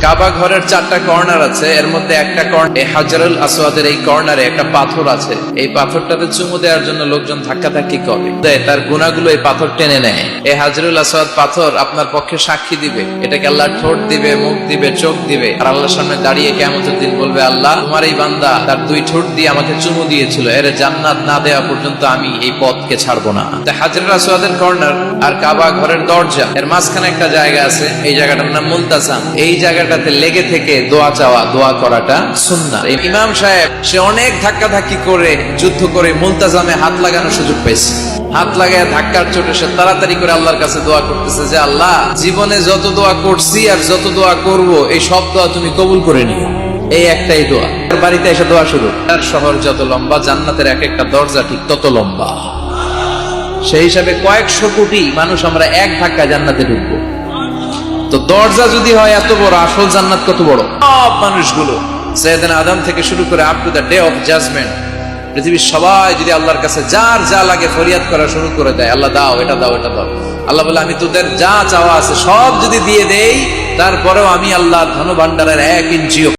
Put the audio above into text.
কাবা ঘরের 4টা কর্নার আছে, এর মধ্যে একটা কর্নার হাজারুল আসওয়াদের এই কর্নারে একটা পাথর আছে। এই পাথরটাতে চুমু দেওয়ার জন্য লোকজন ধাক্কাধাক্কি করে, তার গুনাহগুলো এই পাথর টেনে নেয়। এই হাজারুল আসওয়াদ পাথর আপনার পক্ষে সাক্ষী দিবে, এটাকে আল্লাহ ঠোঁট দিবে, মুখ দিবে, চোখ দিবে, আর আল্লাহর সামনে দাঁড়িয়ে কিয়ামতের দিন বলবে, আল্লাহ তোমার এই বান্দা তার 2 ঠোঁট দিয়ে আমাকে চুমু দিয়েছিল, এর জান্নাত না দেওয়া পর্যন্ত আমি এই পথকে ছাড়বো না। হাজারুল আসওয়াদের কর্নার আর কাবা ঘরের দরজা এর মাঝখানে একটা জায়গা আছে, এই জায়গাটার নাম মুলতাজাম। এই জায়গাটাতে লেগে থেকে দোয়া চাওয়া, দোয়া করাটা সুন্নাহ। ইমাম সাহেব সে অনেক ধাক্কাধাক্কি করে যুদ্ধ করে মুলতাজামে হাত লাগানোর সুযোগ পেয়েছে। হাত লাগায় ধাক্কার চোটে সে তাড়াতাড়ি করে আল্লাহর কাছে দোয়া করতেছে যে, আল্লাহ জীবনে যত দোয়া করছি আর যত দোয়া করব, এই সব দোয়া তুমি কবুল করে নিও। এই একটাই দোয়া। বাড়িতে এসে দোয়া শুরু। তার শহর যত লম্বা, জান্নাতের এক একটা দরজা ঠিক তত লম্বা। সেই হিসাবে কয়েকশো কোটি মানুষ আমরা এক ধাক্কা জান্নাতে ঢুকবো। তো দরজা যদি হয় এত বড়, আসল জান্নাত কত বড়। সব মানুষগুলো সাইয়েদনা আদম থেকে শুরু করে up to the day of judgment, পৃথিবীর সবাই যদি আল্লাহর কাছে যার যা লাগে ফরিয়াদ করা শুরু করে দেয়, আল্লাহ দাও, এটা দাও, এটা দাও, আল্লাহ বলে আমি তোদের যা চাওয়া আছে সব যদি দিয়ে দেই, তারপরেও আমি আল্লাহ ধন ভান্ডারের 1 ইঞ্চিও